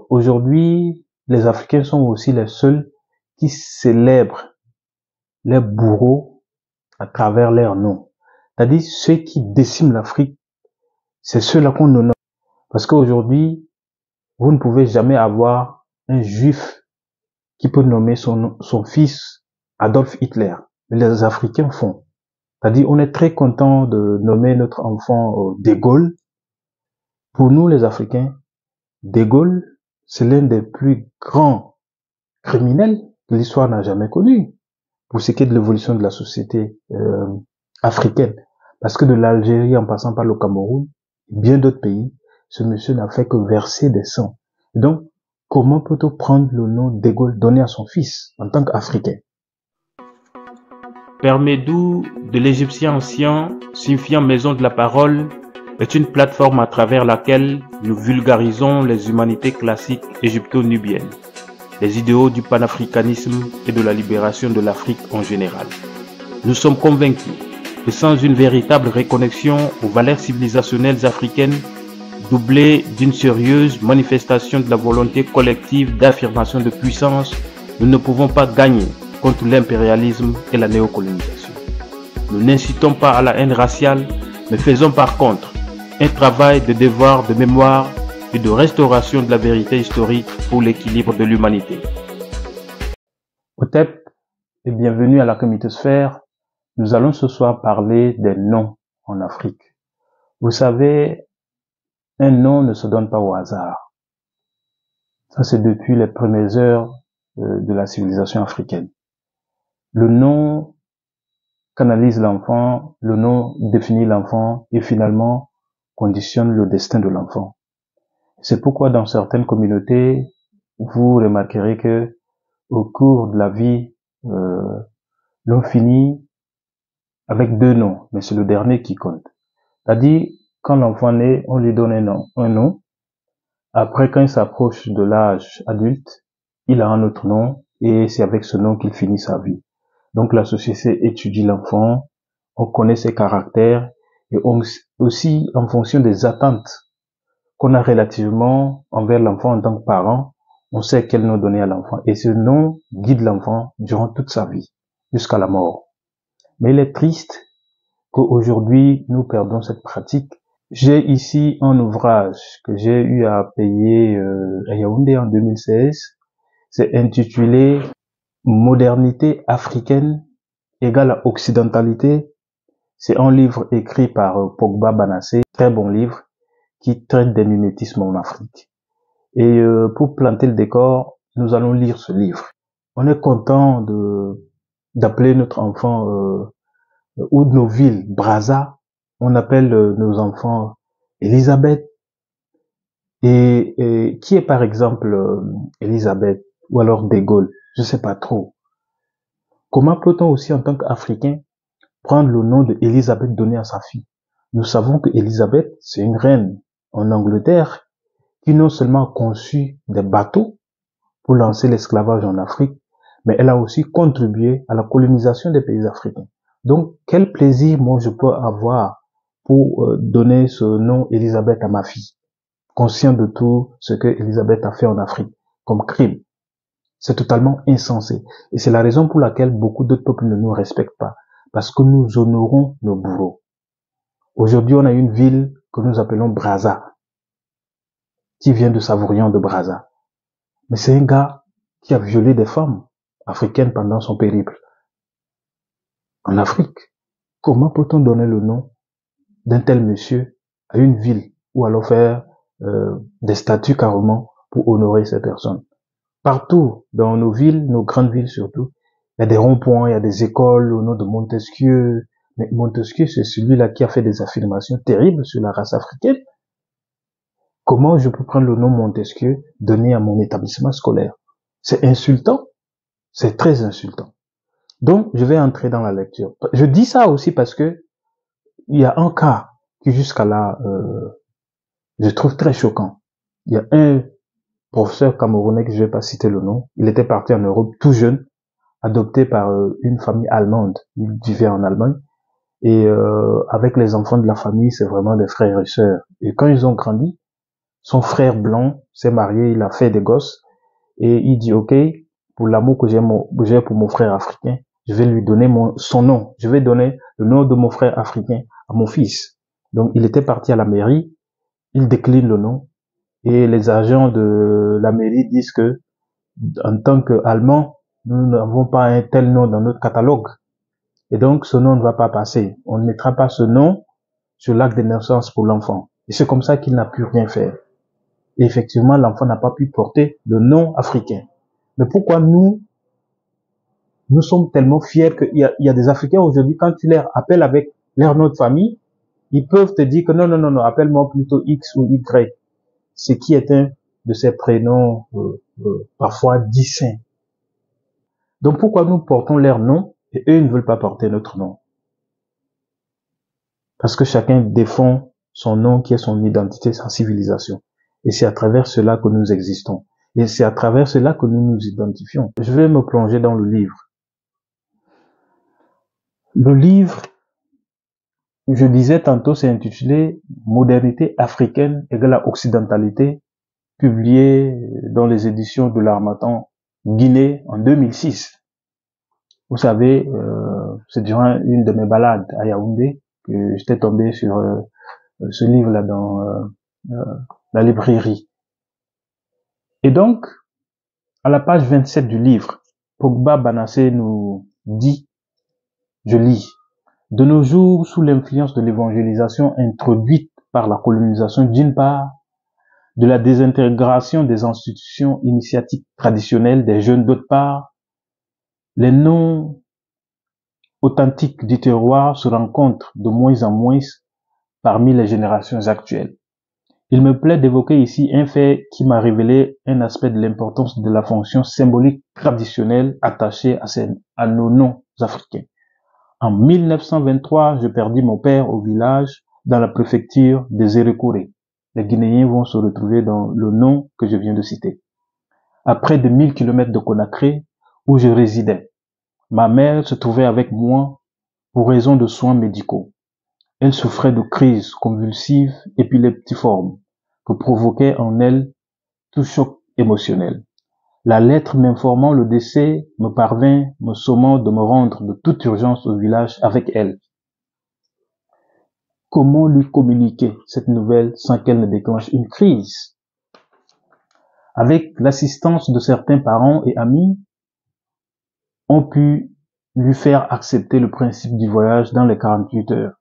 Aujourd'hui, les Africains sont aussi les seuls qui célèbrent les bourreaux à travers leur nom. C'est-à-dire ceux qui déciment l'Afrique, c'est ceux-là qu'on honore. Parce qu'aujourd'hui, vous ne pouvez jamais avoir un juif qui peut nommer son fils Adolf Hitler. Les Africains font. C'est-à-dire, on est très content de nommer notre enfant De Gaulle. Pour nous, les Africains, De Gaulle, c'est l'un des plus grands criminels que l'histoire n'a jamais connu pour ce qui est de l'évolution de la société africaine. Parce que de l'Algérie en passant par le Cameroun, et bien d'autres pays, ce monsieur n'a fait que verser des sangs. Donc, comment peut-on prendre le nom De Gaulle donné à son fils en tant qu'Africain? Père Médou, de l'égyptien ancien, signifiant maison de la parole, est une plateforme à travers laquelle nous vulgarisons les humanités classiques égypto-nubiennes, les idéaux du panafricanisme et de la libération de l'Afrique en général. Nous sommes convaincus que sans une véritable reconnexion aux valeurs civilisationnelles africaines, doublée d'une sérieuse manifestation de la volonté collective d'affirmation de puissance, nous ne pouvons pas gagner contre l'impérialisme et la néocolonisation. Nous n'incitons pas à la haine raciale, mais faisons par contre un travail de devoir de mémoire et de restauration de la vérité historique pour l'équilibre de l'humanité. Otep et bienvenue à la Comitosphère. Nous allons ce soir parler des noms en Afrique. Vous savez, un nom ne se donne pas au hasard. Ça, c'est depuis les premières heures de la civilisation africaine. Le nom canalise l'enfant, le nom définit l'enfant et finalement conditionne le destin de l'enfant. C'est pourquoi dans certaines communautés, vous remarquerez que au cours de la vie, l'on finit avec deux noms, mais c'est le dernier qui compte. C'est-à-dire, quand l'enfant naît, on lui donne un nom. Après, quand il s'approche de l'âge adulte, il a un autre nom et c'est avec ce nom qu'il finit sa vie. Donc la société étudie l'enfant, on connaît ses caractères et aussi en fonction des attentes qu'on a relativement envers l'enfant en tant que parent, on sait quel nom donner à l'enfant. Et ce nom guide l'enfant durant toute sa vie, jusqu'à la mort. Mais il est triste qu'aujourd'hui nous perdons cette pratique. J'ai ici un ouvrage que j'ai eu à payer à Yaoundé en 2016. C'est intitulé Modernité africaine égale à occidentalité. C'est un livre écrit par Pogba Banassé, très bon livre, qui traite des mimétismes en Afrique. Et pour planter le décor, nous allons lire ce livre. On est content d'appeler notre enfant ou de nos villes Brazza. On appelle nos enfants Elisabeth. Et qui est par exemple Elisabeth ou alors De Gaulle? Je sais pas trop. Comment peut-on aussi en tant qu'Africain prendre le nom de Elisabeth donné à sa fille? Nous savons que Elisabeth, c'est une reine en Angleterre qui non seulement a conçu des bateaux pour lancer l'esclavage en Afrique, mais elle a aussi contribué à la colonisation des pays africains. Donc, quel plaisir moi je peux avoir pour donner ce nom Elisabeth à ma fille, conscient de tout ce que Elisabeth a fait en Afrique comme crime. C'est totalement insensé. Et c'est la raison pour laquelle beaucoup d'autres peuples ne nous respectent pas. Parce que nous honorons nos bourreaux. Aujourd'hui, on a une ville que nous appelons Brazza, qui vient de Savourian de Brazza. Mais c'est un gars qui a violé des femmes africaines pendant son périple en Afrique. Comment peut-on donner le nom d'un tel monsieur à une ville ou alors faire des statues carrément pour honorer ces personnes? Partout dans nos villes, nos grandes villes surtout, il y a des ronds-points, il y a des écoles au nom de Montesquieu. Mais Montesquieu, c'est celui-là qui a fait des affirmations terribles sur la race africaine. Comment je peux prendre le nom Montesquieu donné à mon établissement scolaire? C'est insultant. C'est très insultant. Donc, je vais entrer dans la lecture. Je dis ça aussi parce que il y a un cas qui jusqu'à là, je trouve très choquant. Il y a un professeur camerounais que je vais pas citer le nom. Il était parti en Europe tout jeune, adopté par une famille allemande. Il vivait en Allemagne. Et avec les enfants de la famille, c'est vraiment des frères et sœurs. Et quand ils ont grandi, Son frère blanc s'est marié, il a fait des gosses, et il dit, OK, pour l'amour que j'ai pour mon frère africain, je vais lui donner son nom. Je vais donner le nom de mon frère africain à mon fils. Donc, il était parti à la mairie, il décline le nom, et les agents de la mairie disent que, en tant qu'Allemands, nous n'avons pas un tel nom dans notre catalogue. Et donc, ce nom ne va pas passer. On ne mettra pas ce nom sur l'acte de naissance pour l'enfant. Et c'est comme ça qu'il n'a pu rien faire. Et effectivement, l'enfant n'a pas pu porter le nom africain. Mais pourquoi nous sommes tellement fiers qu'il y a des Africains aujourd'hui, quand tu les appelles avec leur nom de famille, ils peuvent te dire que non, appelle-moi plutôt X ou Y. Ce qui est un de ces prénoms parfois distincts. Donc pourquoi nous portons leur nom et eux ne veulent pas porter notre nom? Parce que chacun défend son nom qui est son identité, sa civilisation. Et c'est à travers cela que nous existons. Et c'est à travers cela que nous nous identifions. Je vais me plonger dans le livre. Le livre, je disais tantôt, c'est intitulé « Modernité africaine égale à occidentalité », publié dans les éditions de l'Harmattan Guinée en 2006. Vous savez, c'est durant une de mes balades à Yaoundé que j'étais tombé sur ce livre-là dans la librairie. Et donc, à la page 27 du livre, Pogba Banassé nous dit, je lis, « De nos jours, sous l'influence de l'évangélisation introduite par la colonisation d'une part, de la désintégration des institutions initiatiques traditionnelles des jeunes d'autre part, les noms authentiques du terroir se rencontrent de moins en moins parmi les générations actuelles. Il me plaît d'évoquer ici un fait qui m'a révélé un aspect de l'importance de la fonction symbolique traditionnelle attachée à nos noms africains. En 1923, je perdis mon père au village dans la préfecture des Erekure. Les Guinéens vont se retrouver dans le nom que je viens de citer. À près de 1000 kilomètres de Conakry, où je résidais, ma mère se trouvait avec moi pour raison de soins médicaux. Elle souffrait de crises convulsives épileptiformes que provoquait en elle tout choc émotionnel. La lettre m'informant le décès me parvint, me sommant de me rendre de toute urgence au village avec elle. Comment lui communiquer cette nouvelle sans qu'elle ne déclenche une crise? Avec l'assistance de certains parents et amis, on pu lui faire accepter le principe du voyage dans les 48 heures,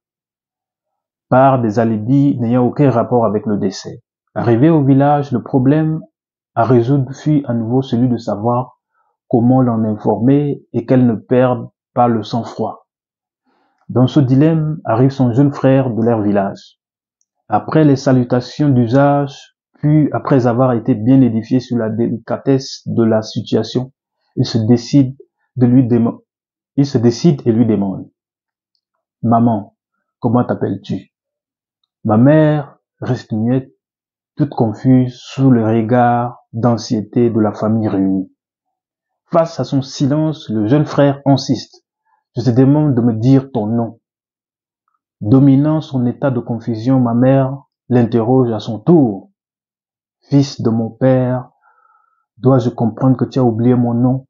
par des alibis n'ayant aucun rapport avec le décès. Arrivé au village, le problème à résoudre fut à nouveau celui de savoir comment l'en informer et qu'elle ne perde pas le sang-froid. Dans ce dilemme arrive son jeune frère de leur village. Après les salutations d'usage, puis après avoir été bien édifié sur la délicatesse de la situation, il se décide et lui demande « Maman, comment t'appelles-tu » Ma mère reste muette, toute confuse sous le regard d'anxiété de la famille réunie. Face à son silence, le jeune frère insiste. Je te demande de me dire ton nom. Dominant son état de confusion, ma mère l'interroge à son tour. Fils de mon père, dois-je comprendre que tu as oublié mon nom?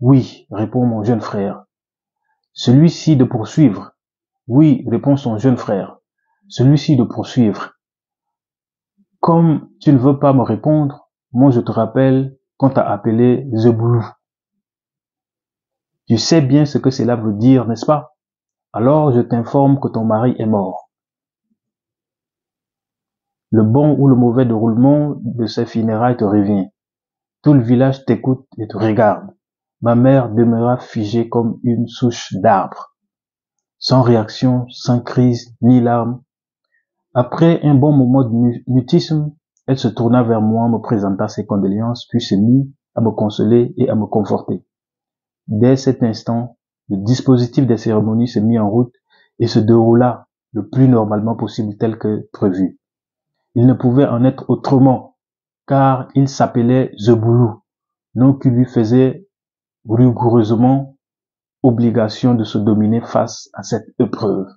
Oui, répond mon jeune frère. Celui-ci de poursuivre. Oui, répond son jeune frère. Celui-ci de poursuivre. Comme tu ne veux pas me répondre, moi je te rappelle qu'on t'a appelé The Blue. Tu sais bien ce que cela veut dire, n'est-ce pas? Alors je t'informe que ton mari est mort. Le bon ou le mauvais déroulement de ces funérailles te revient. Tout le village t'écoute et te regarde. Ma mère demeura figée comme une souche d'arbre, sans réaction, sans crise, ni larmes. Après un bon moment de mutisme, elle se tourna vers moi, me présenta ses condoléances, puis se mit à me consoler et à me conforter. Dès cet instant, le dispositif des cérémonies se mit en route et se déroula le plus normalement possible tel que prévu. Il ne pouvait en être autrement, car il s'appelait The Blue, nom qui lui faisait rigoureusement obligation de se dominer face à cette épreuve.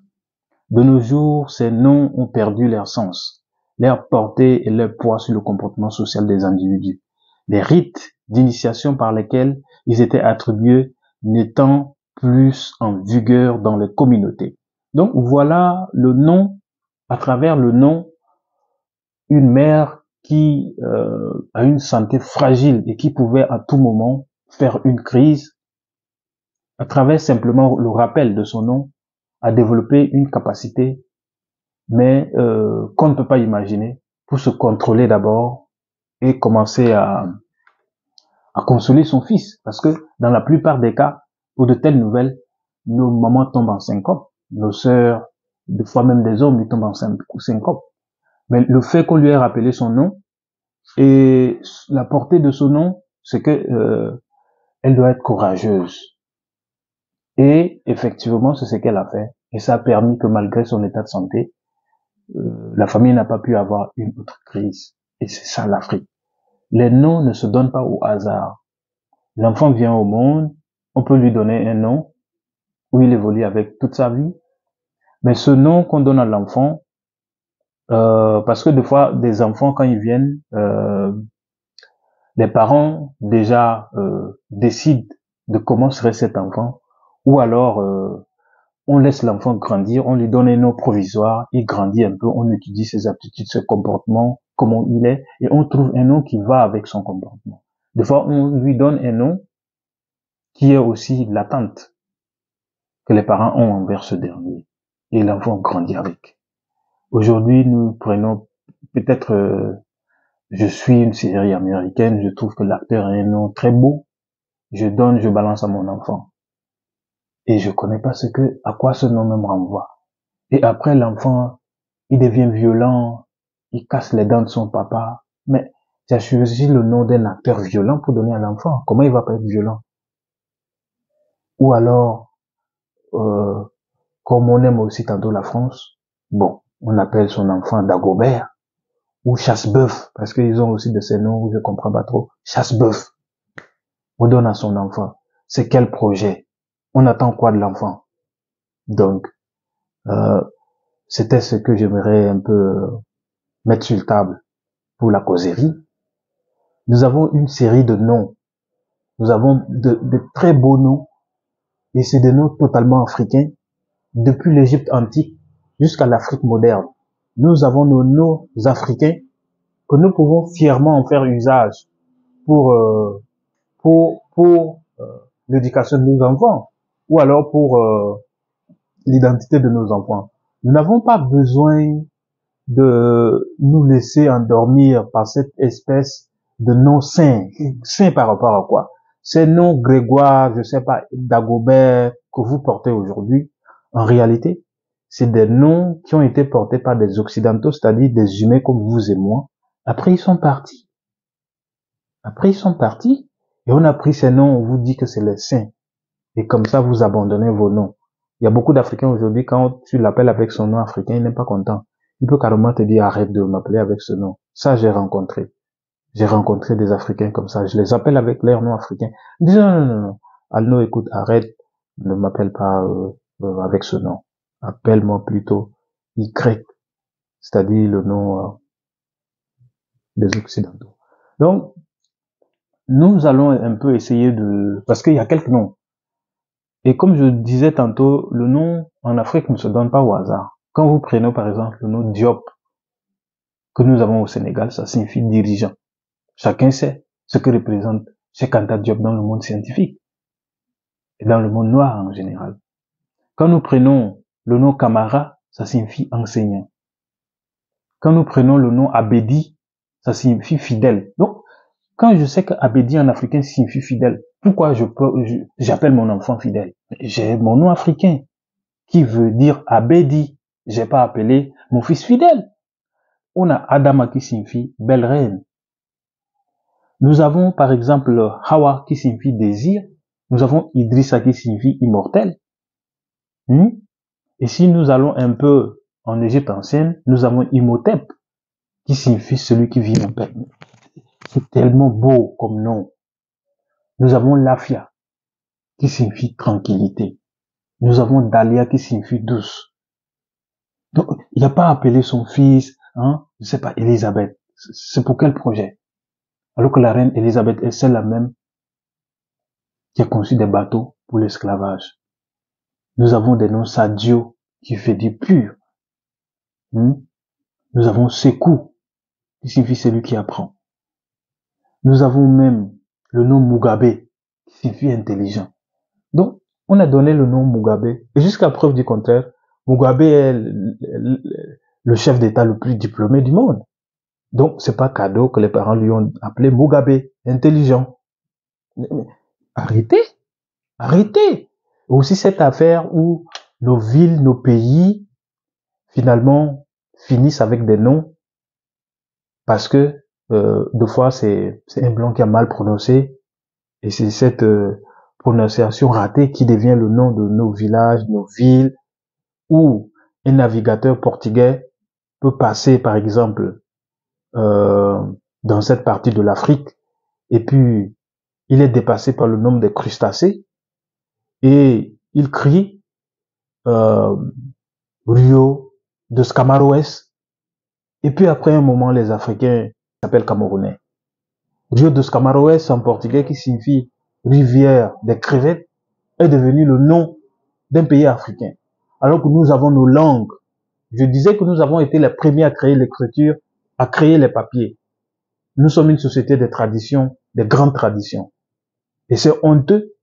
De nos jours, ces noms ont perdu leur sens. leur portée et leur poids sur le comportement social des individus. Les rites d'initiation par lesquels ils étaient attribués n'étant plus en vigueur dans les communautés. Donc voilà le nom, à travers le nom, une mère qui a une santé fragile et qui pouvait à tout moment faire une crise, à travers simplement le rappel de son nom, a développé une capacité, mais qu'on ne peut pas imaginer, pour se contrôler d'abord et commencer à consoler son fils. Parce que dans la plupart des cas, pour de telles nouvelles, nos mamans tombent en syncope, nos sœurs, des fois même des hommes, ils tombent en syncope. Mais le fait qu'on lui ait rappelé son nom et la portée de son nom, c'est que elle doit être courageuse. Et effectivement, c'est ce qu'elle a fait. Et ça a permis que malgré son état de santé, la famille n'a pas pu avoir une autre crise. Et c'est ça l'Afrique. Les noms ne se donnent pas au hasard. L'enfant vient au monde, on peut lui donner un nom où il évolue avec toute sa vie. Mais ce nom qu'on donne à l'enfant, parce que des fois, des enfants, quand ils viennent, les parents déjà décident de comment serait cet enfant, ou alors on laisse l'enfant grandir, on lui donne un nom provisoire, il grandit un peu, on étudie ses aptitudes, ses comportements, comment il est, et on trouve un nom qui va avec son comportement. Des fois, on lui donne un nom qui est aussi l'attente que les parents ont envers ce dernier, et l'enfant grandit avec. Aujourd'hui, nous prenons peut-être, je suis une série américaine, je trouve que l'acteur a un nom très beau, je balance à mon enfant. Et je connais pas à quoi ce nom me renvoie. Et après, l'enfant, il devient violent, il casse les dents de son papa. Mais tu as choisi le nom d'un acteur violent pour donner à l'enfant. Comment il va pas être violent? Ou alors, comme on aime aussi tantôt la France, bon, on appelle son enfant Dagobert ou Chasse-Bœuf, parce qu'ils ont aussi de ces noms où je comprends pas trop. Chasse-Bœuf. On donne à son enfant. C'est quel projet? On attend quoi de l'enfant? Donc, c'était ce que j'aimerais un peu mettre sur la table pour la causerie. Nous avons une série de noms. Nous avons de très beaux noms. Et c'est des noms totalement africains. Depuis l'Égypte antique jusqu'à l'Afrique moderne. Nous avons nos noms africains que nous pouvons fièrement en faire usage pour l'éducation de nos enfants. Ou alors pour l'identité de nos enfants. Nous n'avons pas besoin de nous laisser endormir par cette espèce de nom saint. Saint par rapport à quoi? Ces noms Grégoire, je sais pas, Dagobert, que vous portez aujourd'hui, en réalité, c'est des noms qui ont été portés par des occidentaux, c'est-à-dire des humains comme vous et moi. Après, ils sont partis. Et on a pris ces noms, on vous dit que c'est les saints. Et comme ça, vous abandonnez vos noms. Il y a beaucoup d'Africains aujourd'hui, quand tu l'appelles avec son nom africain, il n'est pas content. Il peut carrément te dire, arrête de m'appeler avec ce nom. Ça, j'ai rencontré. J'ai rencontré des Africains comme ça. Je les appelle avec leur nom africain. Ils disent, non. Alno, écoute, arrête. Ne m'appelle pas avec ce nom. Appelle-moi plutôt Y. C'est-à-dire le nom des Occidentaux. Donc, nous allons un peu essayer parce qu'il y a quelques noms. Et comme je disais tantôt, le nom en Afrique ne se donne pas au hasard. Quand vous prenez par exemple le nom Diop que nous avons au Sénégal, ça signifie dirigeant. Chacun sait ce que représente Cheikh Anta Diop dans le monde scientifique et dans le monde noir en général. Quand nous prenons le nom Camara, ça signifie enseignant. Quand nous prenons le nom Abedi, ça signifie fidèle. Donc, quand je sais qu'Abedi en africain signifie fidèle, pourquoi j'appelle mon enfant fidèle? J'ai mon nom africain qui veut dire Abedi. J'ai pas appelé mon fils fidèle. On a Adama qui signifie belle reine. Nous avons par exemple Hawa qui signifie désir. Nous avons Idrissa qui signifie immortel. Et si nous allons un peu en Égypte ancienne, nous avons Imhotep qui signifie celui qui vit en paix. C'est tellement beau comme nom. Nous avons Lafia qui signifie tranquillité. Nous avons Dalia qui signifie douce. Donc, il n'y a pas appelé son fils je sais pas, Élisabeth. C'est pour quel projet? Alors que la reine Élisabeth est celle-là même qui a conçu des bateaux pour l'esclavage. Nous avons des noms Sadio, qui fait du pur. Nous avons Sekou, qui signifie celui qui apprend. Nous avons même le nom Mugabe, qui signifie intelligent. Donc, on a donné le nom Mugabe, et jusqu'à preuve du contraire, Mugabe est le chef d'État le plus diplômé du monde. Donc, c'est pas cadeau que les parents lui ont appelé Mugabe, intelligent. Arrêtez, arrêtez. Aussi cette affaire où nos villes, nos pays, finalement, finissent avec des noms parce que deux fois c'est un blanc qui a mal prononcé et c'est cette prononciation ratée qui devient le nom de nos villages, nos villes, où un navigateur portugais peut passer par exemple dans cette partie de l'Afrique et puis il est dépassé par le nombre des crustacés et il crie Rio de Scamaroes. Et puis après un moment, les Africains s'appellent Camerounais. Rio dos Camaroes en portugais qui signifie rivière des crevettes est devenu le nom d'un pays africain. Alors que nous avons nos langues. Je disais que nous avons été les premiers à créer l'écriture, à créer les papiers. Nous sommes une société des traditions, des grandes traditions. Et c'est honteux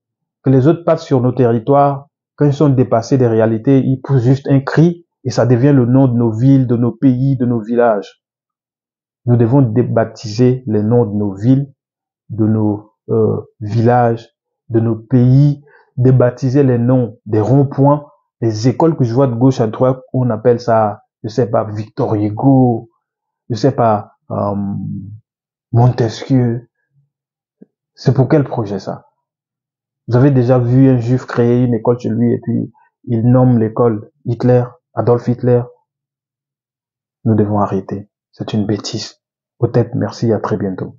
que les autres passent sur nos territoires, quand ils sont dépassés des réalités, ils poussent juste un cri et ça devient le nom de nos villes, de nos pays, de nos villages. Nous devons débaptiser les noms de nos villes, de nos villages, de nos pays, débaptiser les noms des ronds-points, les écoles que je vois de gauche à droite, on appelle ça, je sais pas, Victor Hugo, je sais pas, Montesquieu. C'est pour quel projet ça? Vous avez déjà vu un juif créer une école chez lui et puis il nomme l'école Hitler, Adolf Hitler? Nous devons arrêter. C'est une bêtise. Peut-être merci, à très bientôt.